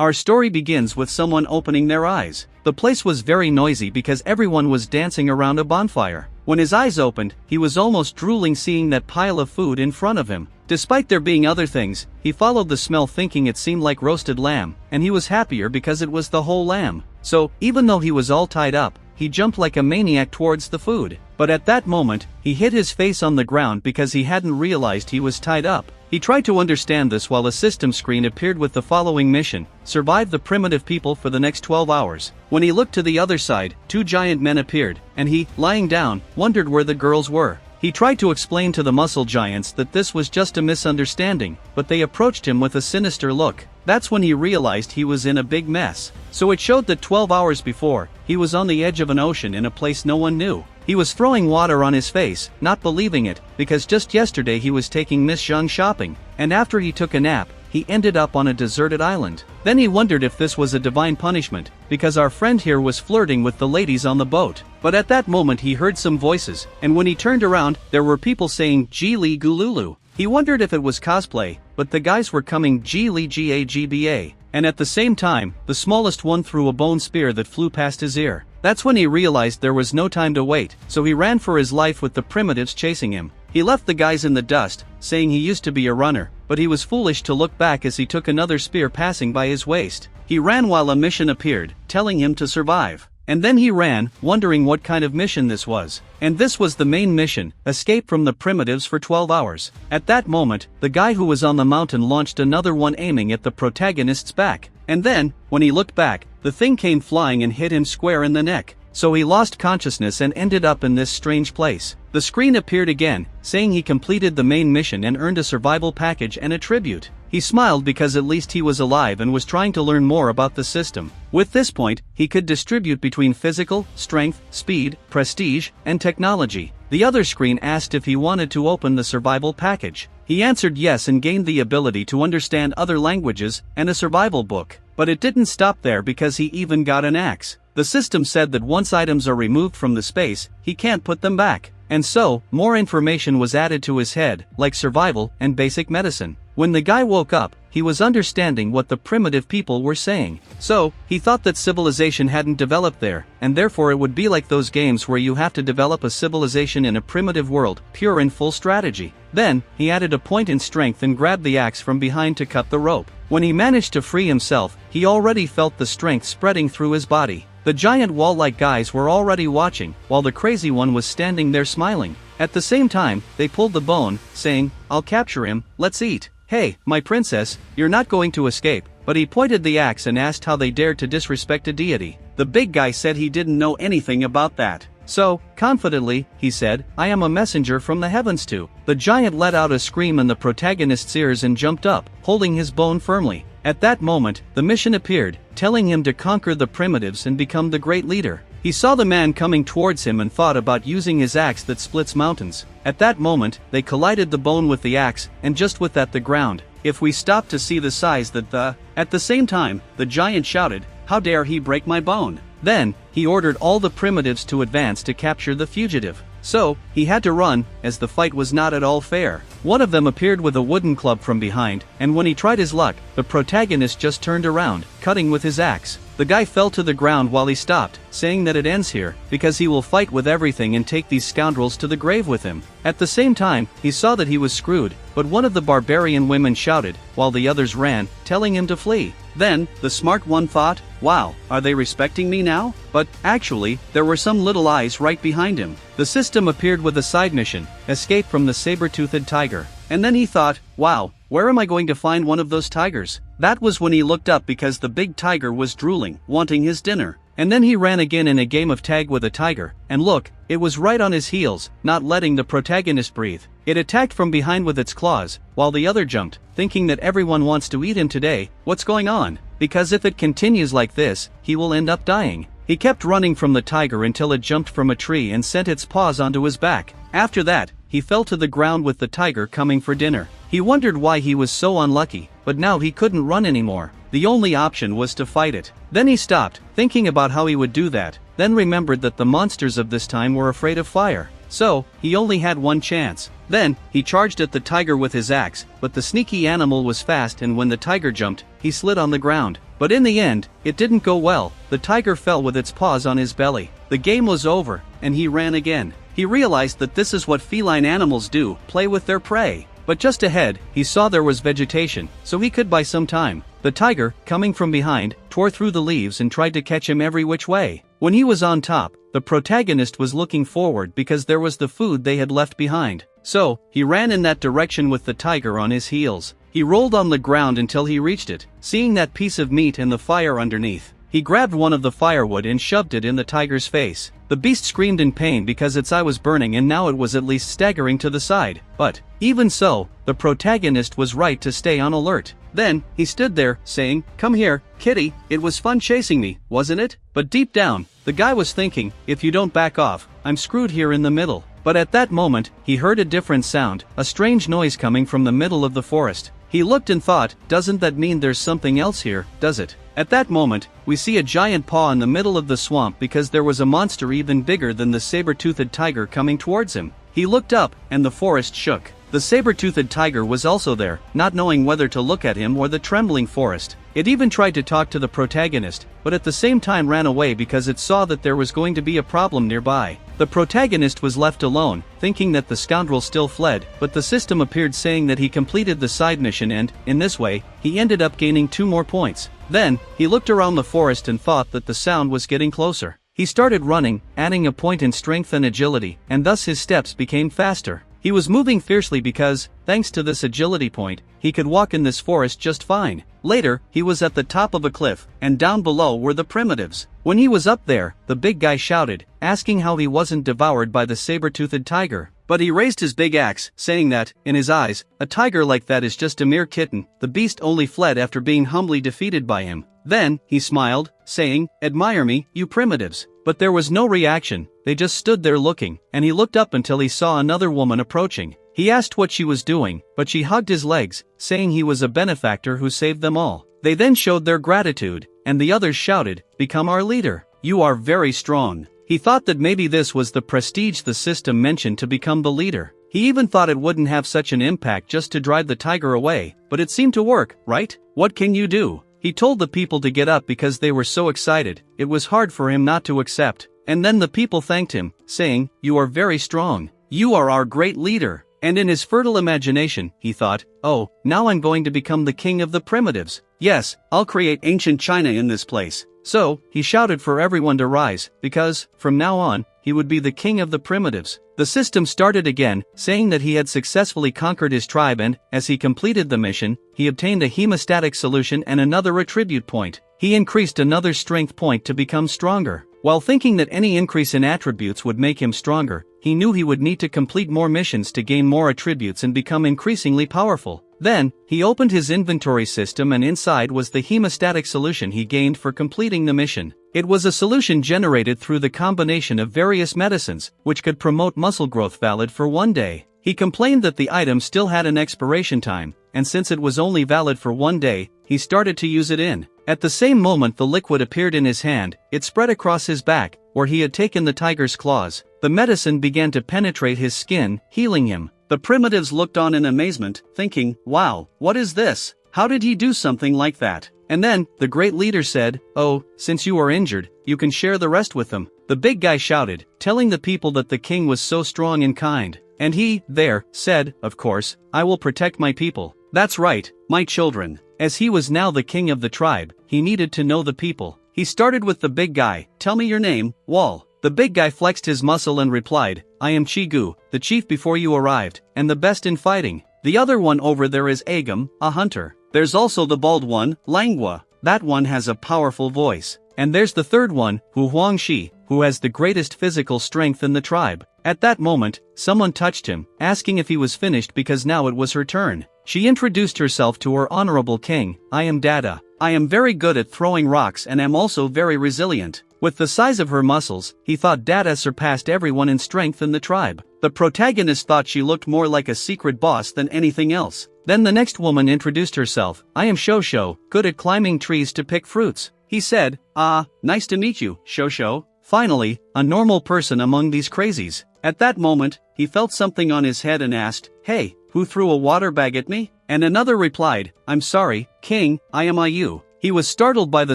Our story begins with someone opening their eyes. The place was very noisy because everyone was dancing around a bonfire. When his eyes opened, he was almost drooling seeing that pile of food in front of him. Despite there being other things, he followed the smell thinking it seemed like roasted lamb, and he was happier because it was the whole lamb. So, even though he was all tied up, he jumped like a maniac towards the food. But at that moment, he hit his face on the ground because he hadn't realized he was tied up. He tried to understand this while a system screen appeared with the following mission: survive the primitive people for the next 12 hours. When he looked to the other side, two giant men appeared, and he, lying down, wondered where the girls were. He tried to explain to the muscle giants that this was just a misunderstanding, but they approached him with a sinister look. That's when he realized he was in a big mess. So it showed that 12 hours before, he was on the edge of an ocean in a place no one knew. He was throwing water on his face, not believing it, because just yesterday he was taking Miss Zhang shopping, and after he took a nap, he ended up on a deserted island. Then he wondered if this was a divine punishment, because our friend here was flirting with the ladies on the boat. But at that moment he heard some voices, and when he turned around, there were people saying Geely Gululu. He wondered if it was cosplay, but the guys were coming Geely Gagba, and at the same time, the smallest one threw a bone spear that flew past his ear. That's when he realized there was no time to wait, so he ran for his life with the primitives chasing him. He left the guys in the dust, saying he used to be a runner, but he was foolish to look back as he took another spear passing by his waist. He ran while a mission appeared, telling him to survive. And then he ran, wondering what kind of mission this was. And this was the main mission: escape from the primitives for 12 hours. At that moment, the guy who was on the mountain launched another one aiming at the protagonist's back. And then, when he looked back, the thing came flying and hit him square in the neck. So he lost consciousness and ended up in this strange place. The screen appeared again, saying he completed the main mission and earned a survival package and a tribute. He smiled because at least he was alive and was trying to learn more about the system. With this point, he could distribute between physical, strength, speed, prestige, and technology. The other screen asked if he wanted to open the survival package. He answered yes and gained the ability to understand other languages and a survival book. But it didn't stop there because he even got an axe. The system said that once items are removed from the space, he can't put them back. And so, more information was added to his head, like survival and basic medicine. When the guy woke up, he was understanding what the primitive people were saying. So, he thought that civilization hadn't developed there, and therefore it would be like those games where you have to develop a civilization in a primitive world, pure and full strategy. Then, he added a point in strength and grabbed the axe from behind to cut the rope. When he managed to free himself, he already felt the strength spreading through his body. The giant wall-like guys were already watching, while the crazy one was standing there smiling. At the same time, they pulled the bone, saying, "I'll capture him, let's eat." "Hey, my princess, you're not going to escape." But he pointed the axe and asked how they dared to disrespect a deity. The big guy said he didn't know anything about that. So, confidently, he said, "I am a messenger from the heavens too." The giant let out a scream in the protagonist's ears and jumped up, holding his bone firmly. At that moment, the mission appeared, telling him to conquer the primitives and become the great leader. He saw the man coming towards him and thought about using his axe that splits mountains. At that moment, they collided the bone with the axe, and just with that the ground. If we stop to see the size that the... At the same time, the giant shouted, "How dare he break my bone?" Then, he ordered all the primitives to advance to capture the fugitive. So, he had to run, as the fight was not at all fair. One of them appeared with a wooden club from behind, and when he tried his luck, the protagonist just turned around, cutting with his axe. The guy fell to the ground while he stopped, saying that it ends here, because he will fight with everything and take these scoundrels to the grave with him. At the same time, he saw that he was screwed, but one of the barbarian women shouted, while the others ran, telling him to flee. Then, the smart one thought, "Wow, are they respecting me now?" But, actually, there were some little eyes right behind him. The system appeared with a side mission, escape from the saber-toothed tiger. And then he thought, "Wow, where am I going to find one of those tigers?" That was when he looked up because the big tiger was drooling, wanting his dinner. And then he ran again in a game of tag with a tiger, and look, it was right on his heels, not letting the protagonist breathe. It attacked from behind with its claws, while the other jumped, thinking that everyone wants to eat him today. What's going on? Because if it continues like this, he will end up dying. He kept running from the tiger until it jumped from a tree and sent its paws onto his back. After that, he fell to the ground with the tiger coming for dinner. He wondered why he was so unlucky, but now he couldn't run anymore. The only option was to fight it. Then he stopped, thinking about how he would do that, then remembered that the monsters of this time were afraid of fire. so he only had one chance. Then, he charged at the tiger with his axe, but the sneaky animal was fast and when the tiger jumped, he slid on the ground. But in the end, it didn't go well. The tiger fell with its paws on his belly. The game was over, and he ran again. He realized that this is what feline animals do, play with their prey. But just ahead, he saw there was vegetation, so he could buy some time. The tiger, coming from behind, tore through the leaves and tried to catch him every which way. When he was on top, the protagonist was looking forward because there was the food they had left behind. So, he ran in that direction with the tiger on his heels. He rolled on the ground until he reached it, seeing that piece of meat and the fire underneath. He grabbed one of the firewood and shoved it in the tiger's face. The beast screamed in pain because its eye was burning and now it was at least staggering to the side. But, even so, the protagonist was right to stay on alert. Then, he stood there, saying, "Come here, kitty, it was fun chasing me, wasn't it?" But deep down, the guy was thinking, if you don't back off, I'm screwed here in the middle. But at that moment, he heard a different sound, a strange noise coming from the middle of the forest. He looked and thought, doesn't that mean there's something else here, does it? At that moment, we see a giant paw in the middle of the swamp because there was a monster even bigger than the saber-toothed tiger coming towards him. He looked up, and the forest shook. The saber-toothed tiger was also there, not knowing whether to look at him or the trembling forest. It even tried to talk to the protagonist, but at the same time ran away because it saw that there was going to be a problem nearby. The protagonist was left alone, thinking that the scoundrel still fled, but the system appeared saying that he completed the side mission and, in this way, he ended up gaining 2 more points. Then, he looked around the forest and thought that the sound was getting closer. He started running, adding a point in strength and agility, and thus his steps became faster. He was moving fiercely because, thanks to this agility point, he could walk in this forest just fine. Later, he was at the top of a cliff, and down below were the primitives. When he was up there, the big guy shouted, asking how he wasn't devoured by the saber-toothed tiger. But he raised his big axe, saying that, in his eyes, a tiger like that is just a mere kitten. The beast only fled after being humbly defeated by him. Then, he smiled, saying, "Admire me, you primitives." But there was no reaction, they just stood there looking, and he looked up until he saw another woman approaching. He asked what she was doing, but she hugged his legs, saying he was a benefactor who saved them all. They then showed their gratitude, and the others shouted, "Become our leader. You are very strong." He thought that maybe this was the prestige the system mentioned to become the leader. He even thought it wouldn't have such an impact just to drive the tiger away, but it seemed to work, right? What can you do? He told the people to get up because they were so excited, it was hard for him not to accept. And then the people thanked him, saying, "You are very strong. You are our great leader." And in his fertile imagination, he thought, "Oh, now I'm going to become the king of the primitives. Yes, I'll create ancient China in this place." So, he shouted for everyone to rise, because, from now on, he would be the king of the primitives. The system started again, saying that he had successfully conquered his tribe and, as he completed the mission, he obtained a hemostatic solution and another attribute point. He increased another strength point to become stronger. While thinking that any increase in attributes would make him stronger, he knew he would need to complete more missions to gain more attributes and become increasingly powerful. Then, he opened his inventory system and inside was the hemostatic solution he gained for completing the mission. It was a solution generated through the combination of various medicines, which could promote muscle growth valid for 1 day. He complained that the item still had an expiration time, and since it was only valid for 1 day, he started to use it in. At the same moment the liquid appeared in his hand, it spread across his back, where he had taken the tiger's claws. The medicine began to penetrate his skin, healing him. The primitives looked on in amazement, thinking, "Wow, what is this? How did he do something like that?" And then, the great leader said, "Oh, since you are injured, you can share the rest with them." The big guy shouted, telling the people that the king was so strong and kind. And he, there, said, "Of course, I will protect my people. That's right, my children." As he was now the king of the tribe, he needed to know the people. He started with the big guy, "Tell me your name, Wall." The big guy flexed his muscle and replied, "I am Chigu, the chief before you arrived, and the best in fighting." The other one over there is Agam, a hunter. There's also the bald one, Manhwa. That one has a powerful voice. And there's the third one, Huangshi, who has the greatest physical strength in the tribe. At that moment, someone touched him, asking if he was finished because now it was her turn. She introduced herself to her honorable king, "I am Dada. I am very good at throwing rocks and am also very resilient." With the size of her muscles, he thought Dada surpassed everyone in strength in the tribe. The protagonist thought she looked more like a secret boss than anything else. Then the next woman introduced herself, "I am Shosho, good at climbing trees to pick fruits." He said, "Ah, nice to meet you, Shosho. Finally, a normal person among these crazies. At that moment, he felt something on his head and asked, "Hey, who threw a water bag at me?" And another replied, "I'm sorry, King, I am you." He was startled by the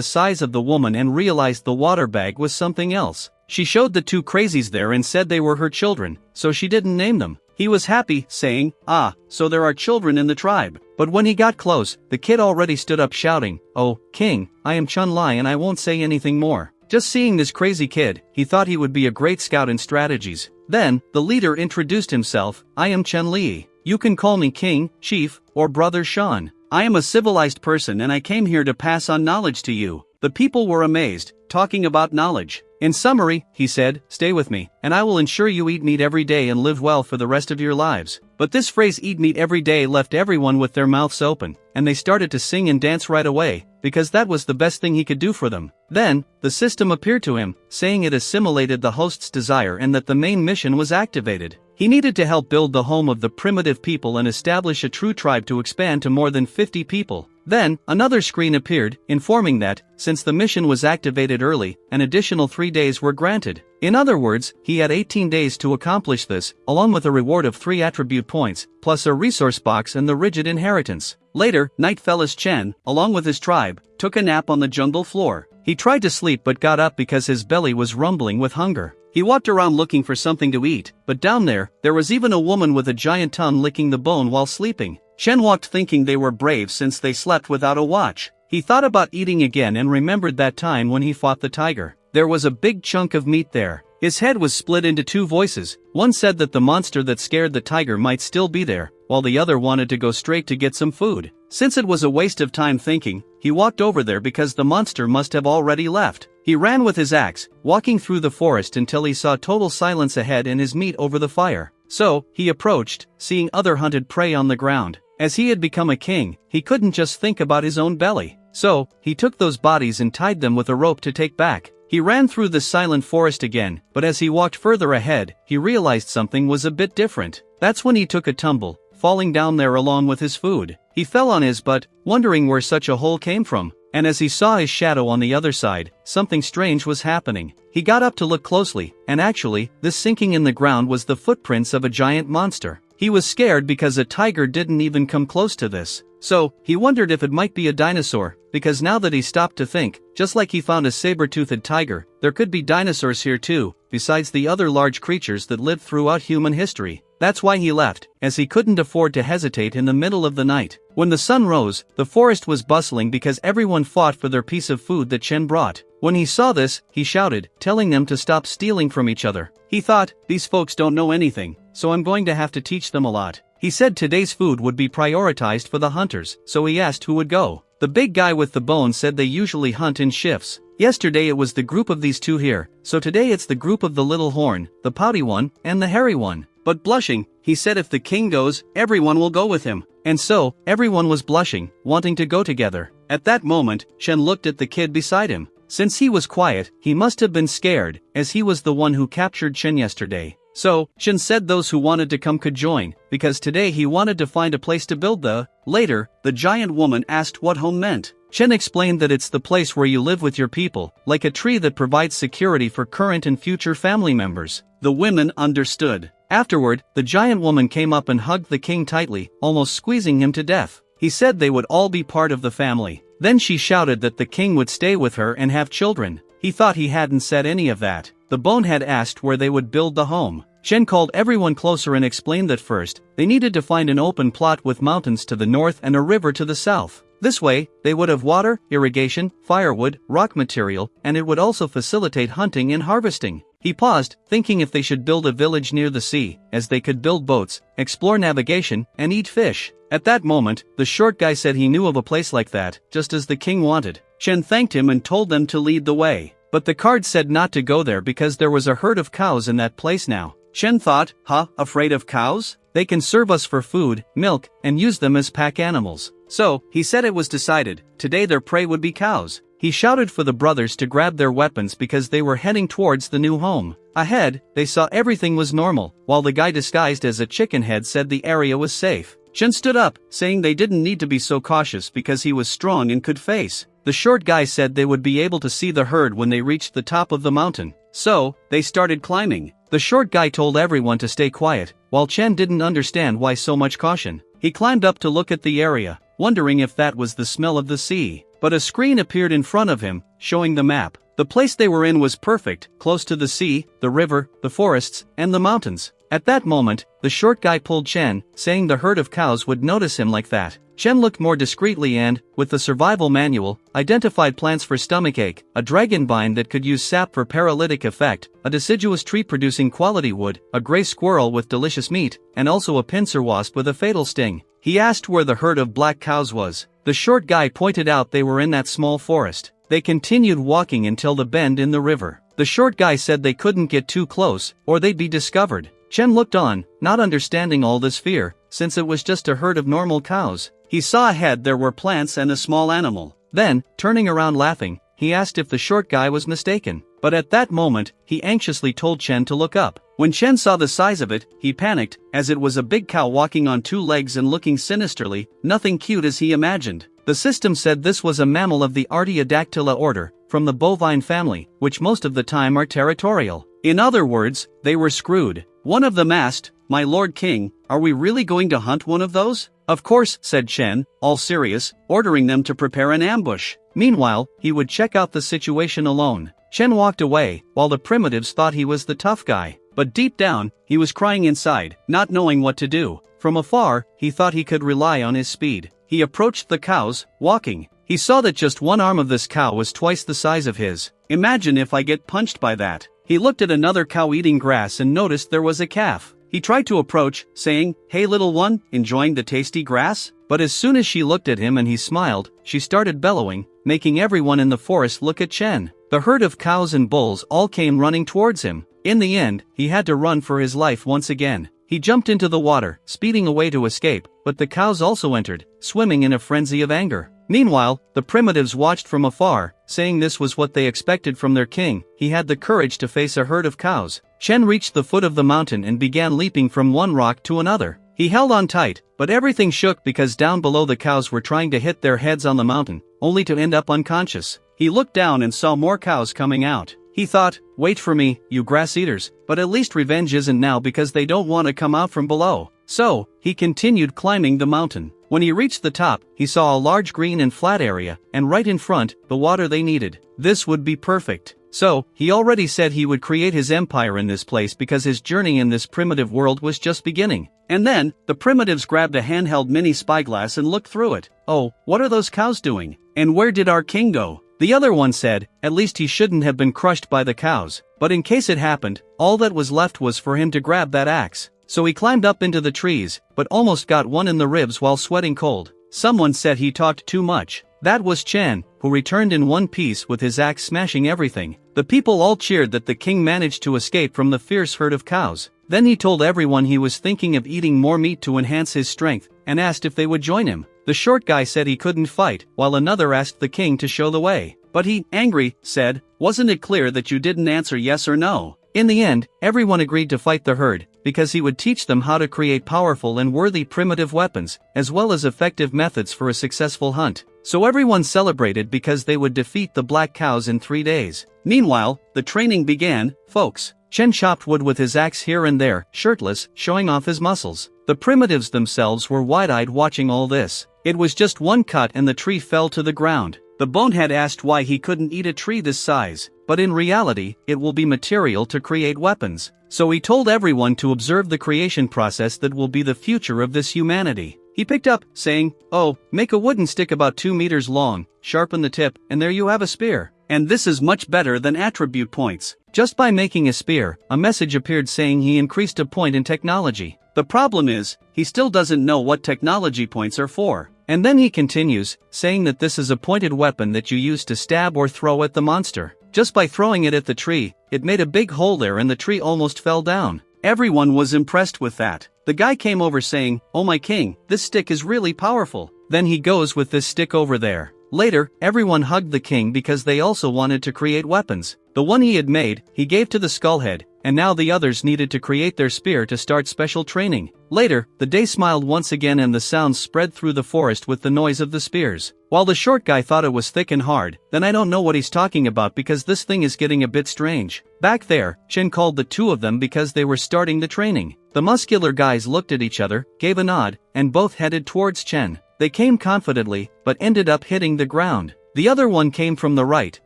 size of the woman and realized the water bag was something else. She showed the two crazies there and said they were her children, so she didn't name them. He was happy, saying, "Ah, so there are children in the tribe." But when he got close, the kid already stood up shouting, "Oh, King, I am Chun-Li and I won't say anything more." Just seeing this crazy kid, he thought he would be a great scout in strategies. Then, the leader introduced himself, "I am Chun-Li. You can call me King, Chief, or Brother Sean. I am a civilized person and I came here to pass on knowledge to you." The people were amazed, talking about knowledge. In summary, he said, "Stay with me, and I will ensure you eat meat every day and live well for the rest of your lives." But this phrase "eat meat every day" left everyone with their mouths open, and they started to sing and dance right away, because that was the best thing he could do for them. Then, the system appeared to him, saying it assimilated the host's desire and that the main mission was activated. He needed to help build the home of the primitive people and establish a true tribe to expand to more than 50 people. Then, another screen appeared, informing that, since the mission was activated early, an additional 3 days were granted. In other words, he had 18 days to accomplish this, along with a reward of 3 attribute points, plus a resource box and the rigid inheritance. Later, night fell as Chen, along with his tribe, took a nap on the jungle floor. He tried to sleep but got up because his belly was rumbling with hunger. He walked around looking for something to eat, but down there was even a woman with a giant tongue licking the bone while sleeping. Chen walked thinking they were brave since they slept without a watch. He thought about eating again and remembered that time when he fought the tiger. There was a big chunk of meat there. His head was split into 2 voices. One said that the monster that scared the tiger might still be there, while the other wanted to go straight to get some food. Since it was a waste of time thinking, he walked over there because the monster must have already left. He ran with his axe, walking through the forest until he saw total silence ahead and his meat over the fire. So, he approached, seeing other hunted prey on the ground. As he had become a king, he couldn't just think about his own belly. So, he took those bodies and tied them with a rope to take back. He ran through the silent forest again, but as he walked further ahead, he realized something was a bit different. That's when he took a tumble, falling down there along with his food. He fell on his butt, wondering where such a hole came from. And as he saw his shadow on the other side, something strange was happening. He got up to look closely, and actually, this sinking in the ground was the footprints of a giant monster. He was scared because a tiger didn't even come close to this. So, he wondered if it might be a dinosaur, because now that he stopped to think, just like he found a saber-toothed tiger, there could be dinosaurs here too, besides the other large creatures that lived throughout human history. That's why he left, as he couldn't afford to hesitate in the middle of the night. When the sun rose, the forest was bustling because everyone fought for their piece of food that Chen brought. When he saw this, he shouted, telling them to stop stealing from each other. He thought, these folks don't know anything, so I'm going to have to teach them a lot. He said today's food would be prioritized for the hunters, so he asked who would go. The big guy with the bone said they usually hunt in shifts. Yesterday it was the group of these two here, so today it's the group of the little horn, the pouty one, and the hairy one. But blushing, he said if the king goes, everyone will go with him. And so, everyone was blushing, wanting to go together. At that moment, Shen looked at the kid beside him. Since he was quiet, he must have been scared, as he was the one who captured Chen yesterday. So, Shen said those who wanted to come could join, because today he wanted to find a place to build the. Later, the giant woman asked what home meant. Chen explained that it's the place where you live with your people, like a tree that provides security for current and future family members. The women understood. Afterward, the giant woman came up and hugged the king tightly, almost squeezing him to death. He said they would all be part of the family. Then she shouted that the king would stay with her and have children. He thought he hadn't said any of that. The bonehead asked where they would build the home. Shen called everyone closer and explained that first, they needed to find an open plot with mountains to the north and a river to the south. This way, they would have water, irrigation, firewood, rock material, and it would also facilitate hunting and harvesting. He paused, thinking if they should build a village near the sea, as they could build boats, explore navigation, and eat fish. At that moment, the short guy said he knew of a place like that, just as the king wanted. Shen thanked him and told them to lead the way. But the card said not to go there because there was a herd of cows in that place now. Shen thought, afraid of cows? They can serve us for food, milk, and use them as pack animals. So, he said it was decided, today their prey would be cows. He shouted for the brothers to grab their weapons because they were heading towards the new home. Ahead, they saw everything was normal, while the guy disguised as a chicken head said the area was safe. Shen stood up, saying they didn't need to be so cautious because he was strong and could face. The short guy said they would be able to see the herd when they reached the top of the mountain. So, they started climbing. The short guy told everyone to stay quiet, while Chen didn't understand why so much caution. He climbed up to look at the area, wondering if that was the smell of the sea. But a screen appeared in front of him, showing the map. The place they were in was perfect, close to the sea, the river, the forests, and the mountains. At that moment, the short guy pulled Chen, saying the herd of cows would notice him like that. Chen looked more discreetly and, with the survival manual, identified plants for stomachache, a dragon vine that could use sap for paralytic effect, a deciduous tree producing quality wood, a gray squirrel with delicious meat, and also a pincer wasp with a fatal sting. He asked where the herd of black cows was. The short guy pointed out they were in that small forest. They continued walking until the bend in the river. The short guy said they couldn't get too close, or they'd be discovered. Chen looked on, not understanding all this fear, since it was just a herd of normal cows. He saw ahead there were plants and a small animal. Then, turning around laughing, he asked if the short guy was mistaken. But at that moment, he anxiously told Chen to look up. When Chen saw the size of it, he panicked, as it was a big cow walking on 2 legs and looking sinisterly, nothing cute as he imagined. The system said this was a mammal of the Artiodactyla order, from the bovine family, which most of the time are territorial. In other words, they were screwed. One of them asked, "My Lord King, are we really going to hunt one of those?" "Of course," said Chen, all serious, ordering them to prepare an ambush. Meanwhile, he would check out the situation alone. Chen walked away, while the primitives thought he was the tough guy. But deep down, he was crying inside, not knowing what to do. From afar, he thought he could rely on his speed. He approached the cows, walking. He saw that just one arm of this cow was twice the size of his. "Imagine if I get punched by that." He looked at another cow eating grass and noticed there was a calf. He tried to approach, saying, "Hey little one, enjoying the tasty grass?" But as soon as she looked at him and he smiled, she started bellowing, making everyone in the forest look at Chen. The herd of cows and bulls all came running towards him. In the end, he had to run for his life once again. He jumped into the water, speeding away to escape, but the cows also entered, swimming in a frenzy of anger. Meanwhile, the primitives watched from afar, saying this was what they expected from their king. He had the courage to face a herd of cows. Chen reached the foot of the mountain and began leaping from one rock to another. He held on tight, but everything shook because down below the cows were trying to hit their heads on the mountain, only to end up unconscious. He looked down and saw more cows coming out. He thought, "Wait for me, you grass eaters," but at least revenge isn't now because they don't want to come out from below. So, he continued climbing the mountain. When he reached the top, he saw a large green and flat area, and right in front, the water they needed. This would be perfect. So, he already said he would create his empire in this place because his journey in this primitive world was just beginning. And then, the primitives grabbed a handheld mini spyglass and looked through it. "Oh, what are those cows doing? And where did our king go?" The other one said, "At least he shouldn't have been crushed by the cows. But in case it happened, all that was left was for him to grab that axe." So he climbed up into the trees, but almost got one in the ribs while sweating cold. Someone said he talked too much. That was Chen, who returned in one piece with his axe smashing everything. The people all cheered that the king managed to escape from the fierce herd of cows. Then he told everyone he was thinking of eating more meat to enhance his strength, and asked if they would join him. The short guy said he couldn't fight, while another asked the king to show the way. But he, angry, said, "Wasn't it clear that you didn't answer yes or no?" In the end, everyone agreed to fight the herd, because he would teach them how to create powerful and worthy primitive weapons, as well as effective methods for a successful hunt. So everyone celebrated because they would defeat the black cows in 3 days. Meanwhile, the training began, folks. Chen chopped wood with his axe here and there, shirtless, showing off his muscles. The primitives themselves were wide-eyed watching all this. It was just one cut and the tree fell to the ground. The bonehead asked why he couldn't eat a tree this size, but in reality, it will be material to create weapons. So he told everyone to observe the creation process that will be the future of this humanity. He picked up, saying, "Oh, make a wooden stick about 2 meters long, sharpen the tip, and there you have a spear. And this is much better than attribute points." Just by making a spear, a message appeared saying he increased a point in technology. The problem is, he still doesn't know what technology points are for. And then he continues, saying that this is a pointed weapon that you use to stab or throw at the monster. Just by throwing it at the tree, it made a big hole there and the tree almost fell down. Everyone was impressed with that. The guy came over saying, "Oh my king, this stick is really powerful." Then he goes with this stick over there. Later, everyone hugged the king because they also wanted to create weapons. The one he had made, he gave to the skullhead, and now the others needed to create their spear to start special training. Later, the day smiled once again and the sounds spread through the forest with the noise of the spears. While the short guy thought it was thick and hard, then I don't know what he's talking about because this thing is getting a bit strange. Back there, Chen called the two of them because they were starting the training. The muscular guys looked at each other, gave a nod, and both headed towards Chen. They came confidently, but ended up hitting the ground. The other one came from the right,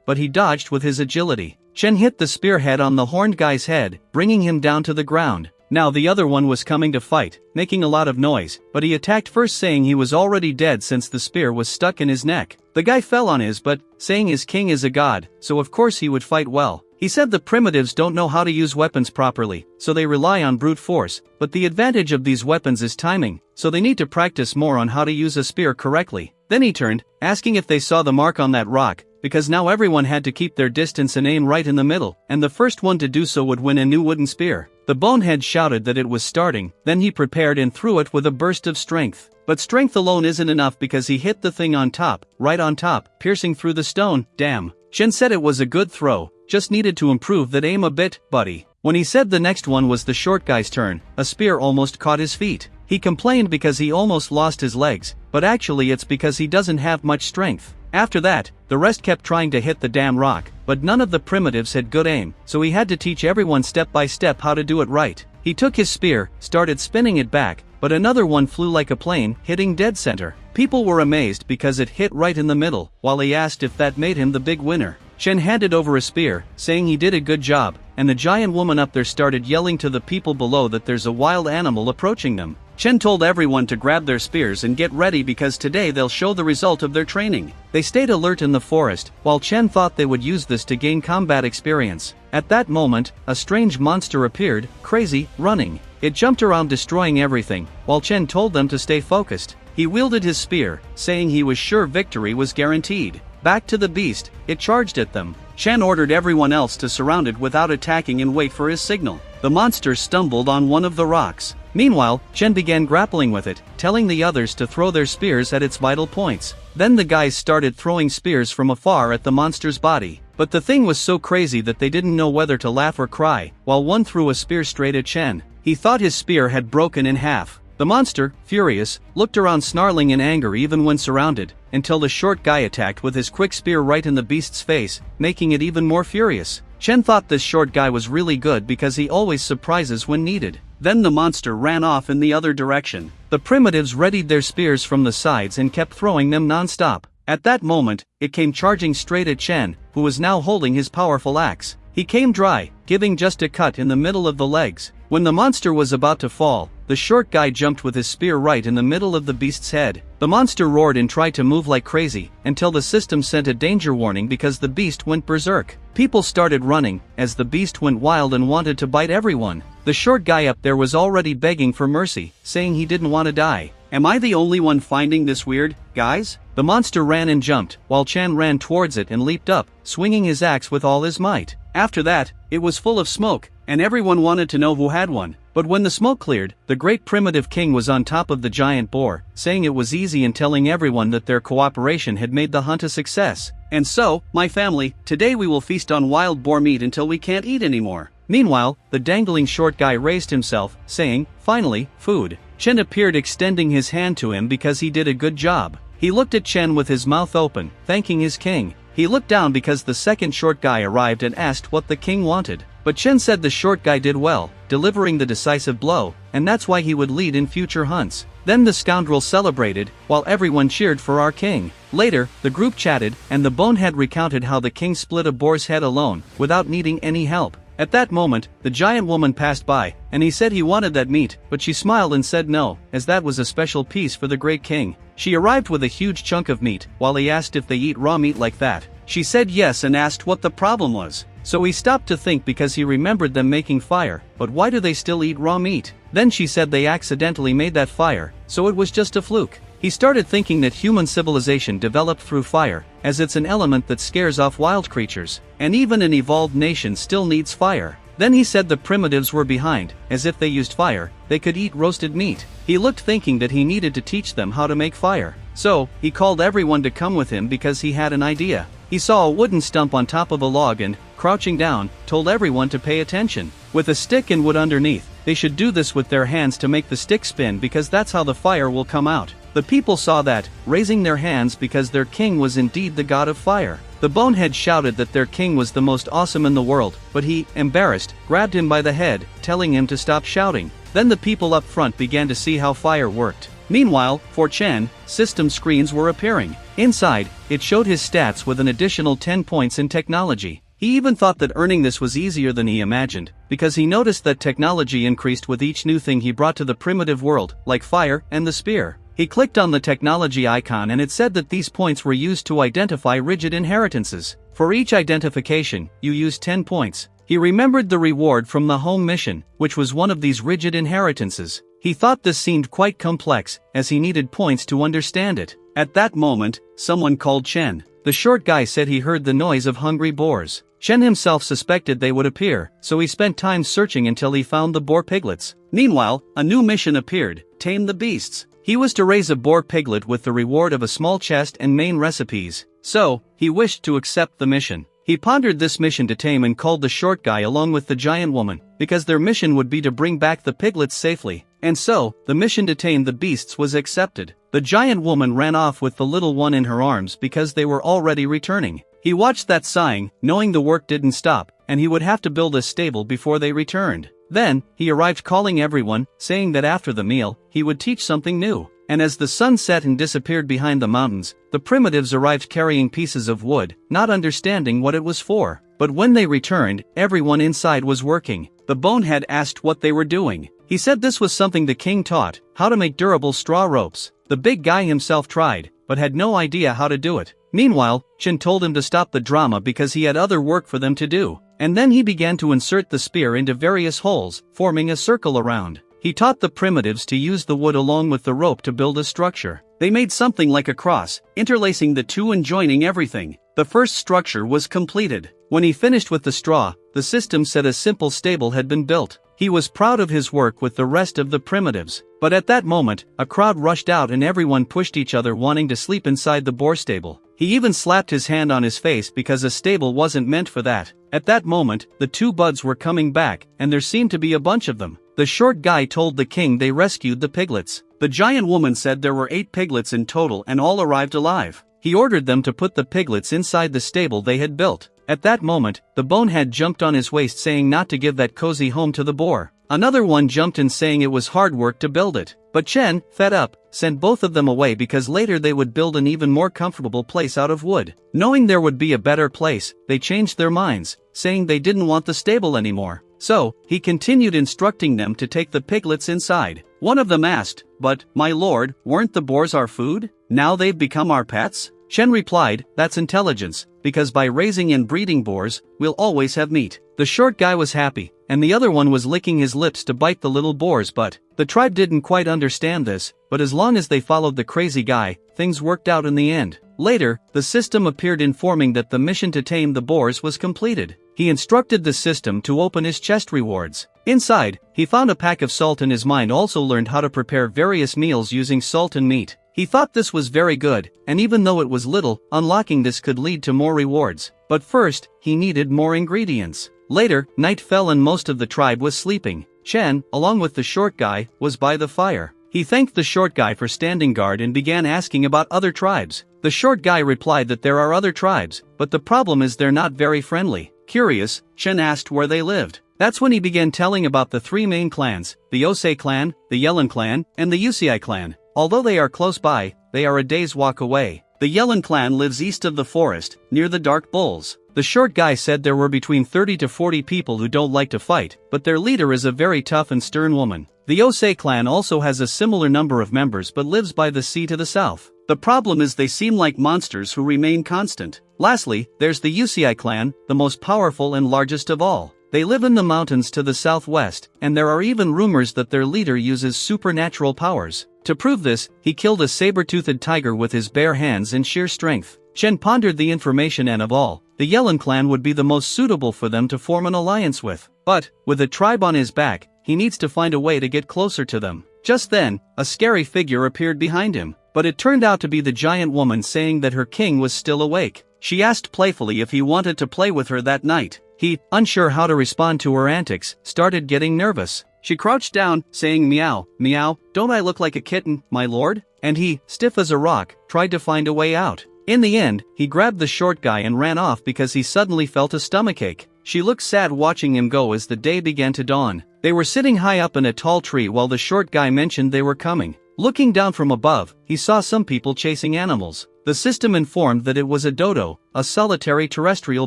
but he dodged with his agility. Chen hit the spearhead on the horned guy's head, bringing him down to the ground. Now the other one was coming to fight, making a lot of noise, but he attacked first saying he was already dead since the spear was stuck in his neck. The guy fell on his butt, saying his king is a god, so of course he would fight well. He said the primitives don't know how to use weapons properly, so they rely on brute force, but the advantage of these weapons is timing, so they need to practice more on how to use a spear correctly. Then he turned, asking if they saw the mark on that rock, because now everyone had to keep their distance and aim right in the middle, and the first one to do so would win a new wooden spear. The bonehead shouted that it was starting, then he prepared and threw it with a burst of strength. But strength alone isn't enough because he hit the thing on top, right on top, piercing through the stone. Damn. Chen said it was a good throw, just needed to improve that aim a bit, buddy. When he said the next one was the short guy's turn, a spear almost caught his feet. He complained because he almost lost his legs, but actually it's because he doesn't have much strength. After that, the rest kept trying to hit the damn rock, but none of the primitives had good aim, so he had to teach everyone step by step how to do it right. He took his spear, started spinning it back, but another one flew like a plane, hitting dead center. People were amazed because it hit right in the middle, while he asked if that made him the big winner. Chen handed over a spear, saying he did a good job, and the giant woman up there started yelling to the people below that there's a wild animal approaching them. Chen told everyone to grab their spears and get ready because today they'll show the result of their training. They stayed alert in the forest, while Chen thought they would use this to gain combat experience. At that moment, a strange monster appeared, crazy, running. It jumped around destroying everything, while Chen told them to stay focused. He wielded his spear, saying he was sure victory was guaranteed. Back to the beast, it charged at them. Chen ordered everyone else to surround it without attacking and wait for his signal. The monster stumbled on one of the rocks. Meanwhile, Chen began grappling with it, telling the others to throw their spears at its vital points. Then the guys started throwing spears from afar at the monster's body. But the thing was so crazy that they didn't know whether to laugh or cry, while one threw a spear straight at Chen. He thought his spear had broken in half. The monster, furious, looked around snarling in anger even when surrounded, until the short guy attacked with his quick spear right in the beast's face, making it even more furious. Chen thought this short guy was really good because he always surprises when needed. Then the monster ran off in the other direction. The primitives readied their spears from the sides and kept throwing them non-stop. At that moment, it came charging straight at Chen, who was now holding his powerful axe. He came dry, giving just a cut in the middle of the legs. When the monster was about to fall, the short guy jumped with his spear right in the middle of the beast's head. The monster roared and tried to move like crazy, until the system sent a danger warning because the beast went berserk. People started running, as the beast went wild and wanted to bite everyone. The short guy up there was already begging for mercy, saying he didn't want to die. Am I the only one finding this weird, guys? The monster ran and jumped, while Chen ran towards it and leaped up, swinging his axe with all his might. After that, it was full of smoke, and everyone wanted to know who had one. But when the smoke cleared, the great primitive king was on top of the giant boar, saying it was easy and telling everyone that their cooperation had made the hunt a success. And so, my family, today we will feast on wild boar meat until we can't eat anymore. Meanwhile, the dangling short guy raised himself, saying, finally, food. Chen appeared extending his hand to him because he did a good job. He looked at Chen with his mouth open, thanking his king. He looked down because the second short guy arrived and asked what the king wanted. But Chen said the short guy did well, delivering the decisive blow, and that's why he would lead in future hunts. Then the scoundrel celebrated, while everyone cheered for our king. Later, the group chatted, and the bonehead recounted how the king split a boar's head alone, without needing any help. At that moment, the giant woman passed by, and he said he wanted that meat, but she smiled and said no, as that was a special piece for the great king. She arrived with a huge chunk of meat, while he asked if they eat raw meat like that. She said yes and asked what the problem was. So he stopped to think because he remembered them making fire, but why do they still eat raw meat? Then she said they accidentally made that fire, so it was just a fluke. He started thinking that human civilization developed through fire, as it's an element that scares off wild creatures, and even an evolved nation still needs fire. Then he said the primitives were behind, as if they used fire, they could eat roasted meat. He looked thinking that he needed to teach them how to make fire. So, he called everyone to come with him because he had an idea. He saw a wooden stump on top of a log and, crouching down, told everyone to pay attention. with a stick and wood underneath. They should do this with their hands to make the stick spin because that's how the fire will come out. The people saw that, raising their hands because their king was indeed the god of fire. The bonehead shouted that their king was the most awesome in the world, but he, embarrassed, grabbed him by the head, telling him to stop shouting. Then the people up front began to see how fire worked. Meanwhile, for Chen, system screens were appearing. Inside, it showed his stats with an additional 10 points in technology. He even thought that earning this was easier than he imagined, because he noticed that technology increased with each new thing he brought to the primitive world, like fire and the spear. He clicked on the technology icon and it said that these points were used to identify rigid inheritances. For each identification, you use 10 points. He remembered the reward from the home mission, which was one of these rigid inheritances. He thought this seemed quite complex, as he needed points to understand it. At that moment, someone called Chen. The short guy said he heard the noise of hungry boars. Chen himself suspected they would appear, so he spent time searching until he found the boar piglets. Meanwhile, a new mission appeared: tame the beasts. He was to raise a boar piglet with the reward of a small chest and main recipes, so he wished to accept the mission. He pondered this mission to tame and called the short guy along with the giant woman, because their mission would be to bring back the piglets safely. And so, the mission to tame the beasts was accepted. The giant woman ran off with the little one in her arms because they were already returning. He watched that sighing, knowing the work didn't stop, and he would have to build a stable before they returned. Then, he arrived calling everyone, saying that after the meal, he would teach something new. And as the sun set and disappeared behind the mountains, the primitives arrived carrying pieces of wood, not understanding what it was for. But when they returned, everyone inside was working. The bonehead asked what they were doing. He said this was something the king taught, how to make durable straw ropes. The big guy himself tried, but had no idea how to do it. Meanwhile, Chen told him to stop the drama because he had other work for them to do. And then he began to insert the spear into various holes, forming a circle around. He taught the primitives to use the wood along with the rope to build a structure. They made something like a cross, interlacing the two and joining everything. The first structure was completed. When he finished with the straw, the system said a simple stable had been built. He was proud of his work with the rest of the primitives. But at that moment, a crowd rushed out and everyone pushed each other wanting to sleep inside the boar stable. He even slapped his hand on his face because a stable wasn't meant for that. At that moment, the two buds were coming back, and there seemed to be a bunch of them. The short guy told the king they rescued the piglets. The giant woman said there were 8 piglets in total and all arrived alive. He ordered them to put the piglets inside the stable they had built. At that moment, the bonehead jumped on his waist saying not to give that cozy home to the boar. Another one jumped in saying it was hard work to build it. But Chen, fed up, sent both of them away because later they would build an even more comfortable place out of wood. Knowing there would be a better place, they changed their minds, saying they didn't want the stable anymore. So, he continued instructing them to take the piglets inside. One of them asked, "But, my lord, weren't the boars our food? Now they've become our pets?" Chen replied, "That's intelligence, because by raising and breeding boars, we'll always have meat." The short guy was happy, and the other one was licking his lips to bite the little boars, but the tribe didn't quite understand this, but as long as they followed the crazy guy, things worked out in the end. Later, the system appeared informing that the mission to tame the boars was completed. He instructed the system to open his chest rewards. Inside, he found a pack of salt and his mind also learned how to prepare various meals using salt and meat. He thought this was very good, and even though it was little, unlocking this could lead to more rewards. But first, he needed more ingredients. Later, night fell and most of the tribe was sleeping. Chen, along with the short guy, was by the fire. He thanked the short guy for standing guard and began asking about other tribes. The short guy replied that there are other tribes, but the problem is they're not very friendly. Curious, Chen asked where they lived. That's when he began telling about the 3 main clans, the Osei clan, the Yellen clan, and the Usei clan. Although they are close by, they are a day's walk away. The Yellen clan lives east of the forest, near the dark bulls. The short guy said there were between 30 to 40 people who don't like to fight, but their leader is a very tough and stern woman. The Osei clan also has a similar number of members but lives by the sea to the south. The problem is they seem like monsters who remain constant. Lastly, there's the Usei clan, the most powerful and largest of all. They live in the mountains to the southwest, and there are even rumors that their leader uses supernatural powers. To prove this, he killed a saber-toothed tiger with his bare hands and sheer strength. Chen pondered the information and of all, the Yellen clan would be the most suitable for them to form an alliance with. But, with a tribe on his back, he needs to find a way to get closer to them. Just then, a scary figure appeared behind him, but it turned out to be the giant woman saying that her king was still awake. She asked playfully if he wanted to play with her that night. He, unsure how to respond to her antics, started getting nervous. She crouched down, saying meow, meow, don't I look like a kitten, my lord? And he, stiff as a rock, tried to find a way out. In the end, he grabbed the short guy and ran off because he suddenly felt a stomachache. She looked sad watching him go as the day began to dawn. They were sitting high up in a tall tree while the short guy mentioned they were coming. Looking down from above, he saw some people chasing animals. The system informed that it was a dodo, a solitary terrestrial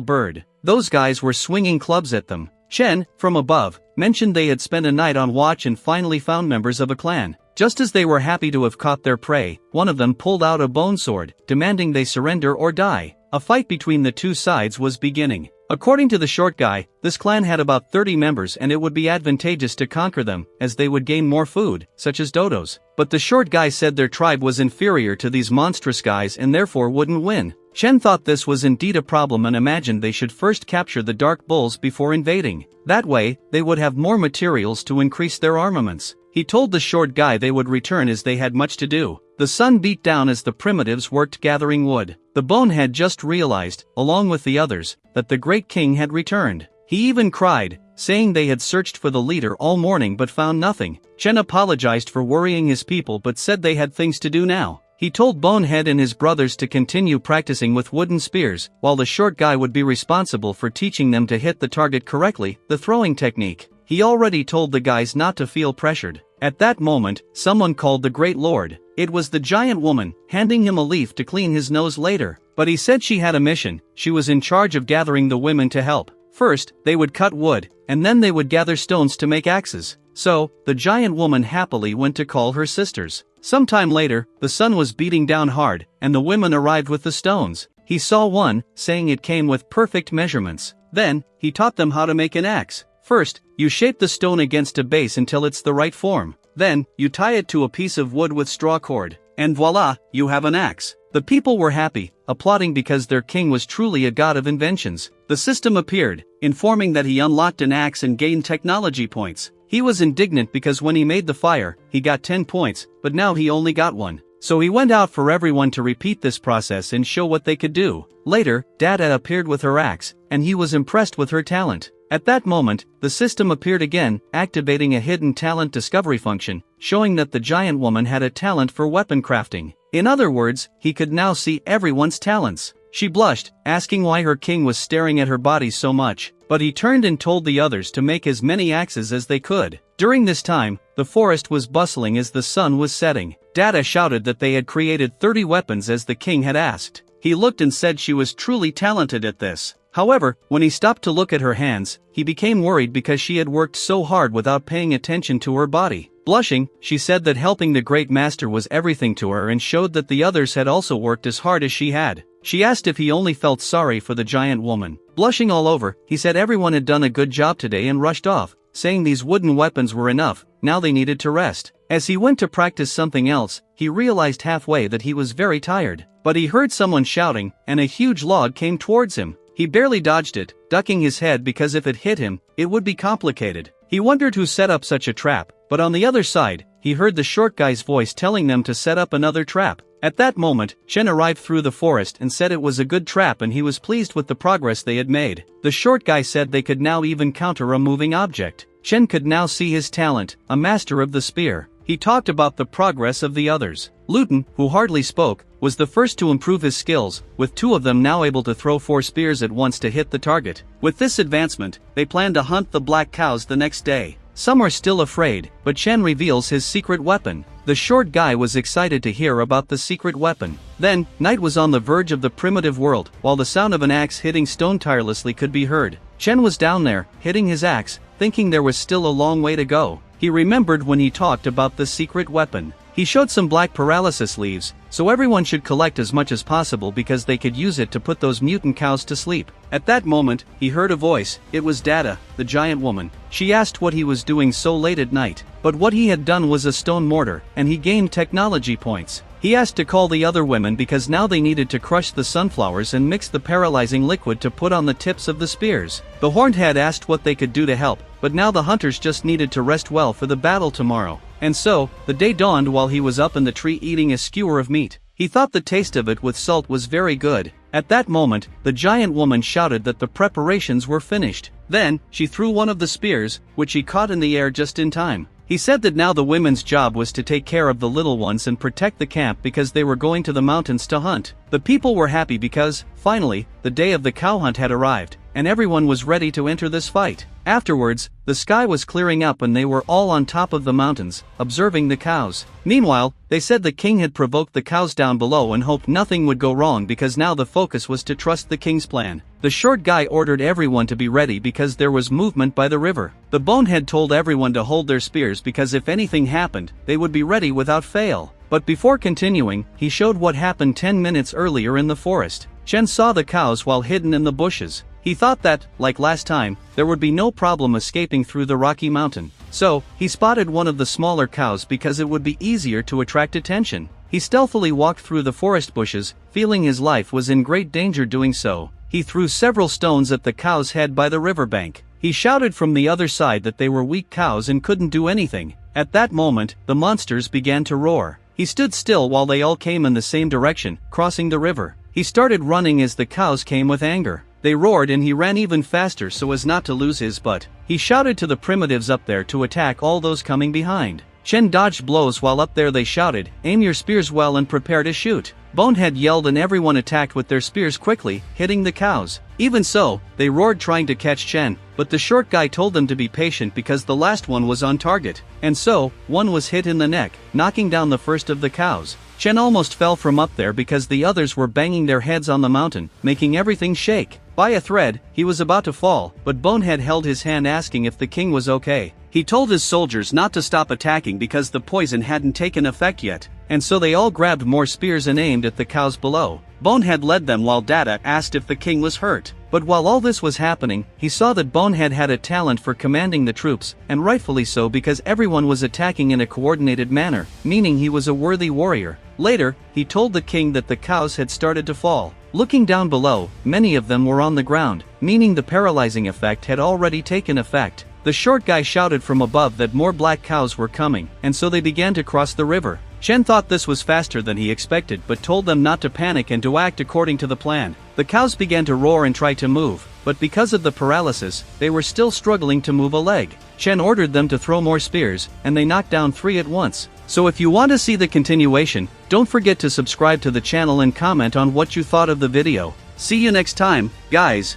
bird. Those guys were swinging clubs at them. Chen, from above, mentioned they had spent a night on watch and finally found members of a clan. Just as they were happy to have caught their prey, one of them pulled out a bone sword, demanding they surrender or die. A fight between the two sides was beginning. According to the short guy, this clan had about 30 members and it would be advantageous to conquer them, as they would gain more food, such as dodos. But the short guy said their tribe was inferior to these monstrous guys and therefore wouldn't win. Chen thought this was indeed a problem and imagined they should first capture the dark bulls before invading. That way, they would have more materials to increase their armaments. He told the short guy they would return as they had much to do. The sun beat down as the primitives worked gathering wood. The bonehead just realized, along with the others, that the great king had returned. He even cried, saying they had searched for the leader all morning but found nothing. Chen apologized for worrying his people but said they had things to do now. He told Bonehead and his brothers to continue practicing with wooden spears, while the short guy would be responsible for teaching them to hit the target correctly, the throwing technique. He already told the guys not to feel pressured. At that moment, someone called the Great Lord. It was the giant woman, handing him a leaf to clean his nose later. But he said she had a mission. She was in charge of gathering the women to help. First, they would cut wood, and then they would gather stones to make axes. So, the giant woman happily went to call her sisters. Sometime later, the sun was beating down hard, and the women arrived with the stones. He saw one, saying it came with perfect measurements. Then, he taught them how to make an axe. First, you shape the stone against a base until it's the right form. Then, you tie it to a piece of wood with straw cord. And voila, you have an axe. The people were happy, applauding because their king was truly a god of inventions. The system appeared, informing that he unlocked an axe and gained technology points. He was indignant because when he made the fire, he got 10 points, but now he only got 1. So he went out for everyone to repeat this process and show what they could do. Later, Dada appeared with her axe, and he was impressed with her talent. At that moment, the system appeared again, activating a hidden talent discovery function, showing that the giant woman had a talent for weapon crafting. In other words, he could now see everyone's talents. She blushed, asking why her king was staring at her body so much, but he turned and told the others to make as many axes as they could. During this time, the forest was bustling as the sun was setting. Dada shouted that they had created 30 weapons as the king had asked. He looked and said she was truly talented at this. However, when he stopped to look at her hands, he became worried because she had worked so hard without paying attention to her body. Blushing, she said that helping the great master was everything to her and showed that the others had also worked as hard as she had. She asked if he only felt sorry for the giant woman. Blushing all over, he said everyone had done a good job today and rushed off, saying these wooden weapons were enough, now they needed to rest. As he went to practice something else, he realized halfway that he was very tired. But he heard someone shouting, and a huge log came towards him. He barely dodged it, ducking his head because if it hit him, it would be complicated. He wondered who set up such a trap, but on the other side, he heard the short guy's voice telling them to set up another trap. At that moment, Chen arrived through the forest and said it was a good trap and he was pleased with the progress they had made. The short guy said they could now even counter a moving object. Chen could now see his talent, a master of the spear. He talked about the progress of the others. Luton, who hardly spoke, was the first to improve his skills, with 2 of them now able to throw 4 spears at once to hit the target. With this advancement, they plan to hunt the black cows the next day. Some are still afraid, but Chen reveals his secret weapon. The short guy was excited to hear about the secret weapon. Then, night was on the verge of the primitive world, while the sound of an axe hitting stone tirelessly could be heard. Chen was down there, hitting his axe, thinking there was still a long way to go. He remembered when he talked about the secret weapon. He showed some black paralysis leaves, so everyone should collect as much as possible because they could use it to put those mutant cows to sleep. At that moment, he heard a voice. It was Dada, the giant woman. She asked what he was doing so late at night, but what he had done was a stone mortar, and he gained technology points. He asked to call the other women because now they needed to crush the sunflowers and mix the paralyzing liquid to put on the tips of the spears. The horned head asked what they could do to help, but now the hunters just needed to rest well for the battle tomorrow. And so, the day dawned while he was up in the tree eating a skewer of meat. He thought the taste of it with salt was very good. At that moment, the giant woman shouted that the preparations were finished. Then, she threw one of the spears, which he caught in the air just in time. He said that now the women's job was to take care of the little ones and protect the camp because they were going to the mountains to hunt. The people were happy because, finally, the day of the cow hunt had arrived, and everyone was ready to enter this fight. Afterwards, the sky was clearing up and they were all on top of the mountains, observing the cows. Meanwhile, they said the king had provoked the cows down below and hoped nothing would go wrong because now the focus was to trust the king's plan. The short guy ordered everyone to be ready because there was movement by the river. The bonehead told everyone to hold their spears because if anything happened, they would be ready without fail. But before continuing, he showed what happened 10 minutes earlier in the forest. Chen saw the cows while hidden in the bushes. He thought that, like last time, there would be no problem escaping through the rocky mountain. So, he spotted one of the smaller cows because it would be easier to attract attention. He stealthily walked through the forest bushes, feeling his life was in great danger doing so. He threw several stones at the cow's head by the riverbank. He shouted from the other side that they were weak cows and couldn't do anything. At that moment, the monsters began to roar. He stood still while they all came in the same direction, crossing the river. He started running as the cows came with anger. They roared and he ran even faster so as not to lose his butt. He shouted to the primitives up there to attack all those coming behind. Chen dodged blows while up there they shouted, "Aim your spears well and prepare to shoot." Bonehead yelled and everyone attacked with their spears quickly, hitting the cows. Even so, they roared trying to catch Chen, but the short guy told them to be patient because the last one was on target. And so, one was hit in the neck, knocking down the first of the cows. Chen almost fell from up there because the others were banging their heads on the mountain, making everything shake. By a thread, he was about to fall, but Bonehead held his hand asking if the king was okay. He told his soldiers not to stop attacking because the poison hadn't taken effect yet, and so they all grabbed more spears and aimed at the cows below. Bonehead led them while Data asked if the king was hurt. But while all this was happening, he saw that Bonehead had a talent for commanding the troops, and rightfully so because everyone was attacking in a coordinated manner, meaning he was a worthy warrior. Later, he told the king that the cows had started to fall. Looking down below, many of them were on the ground, meaning the paralyzing effect had already taken effect. The short guy shouted from above that more black cows were coming, and so they began to cross the river. Chen thought this was faster than he expected but told them not to panic and to act according to the plan. The cows began to roar and try to move, but because of the paralysis, they were still struggling to move a leg. Chen ordered them to throw more spears, and they knocked down 3 at once. So if you want to see the continuation, don't forget to subscribe to the channel and comment on what you thought of the video. See you next time, guys.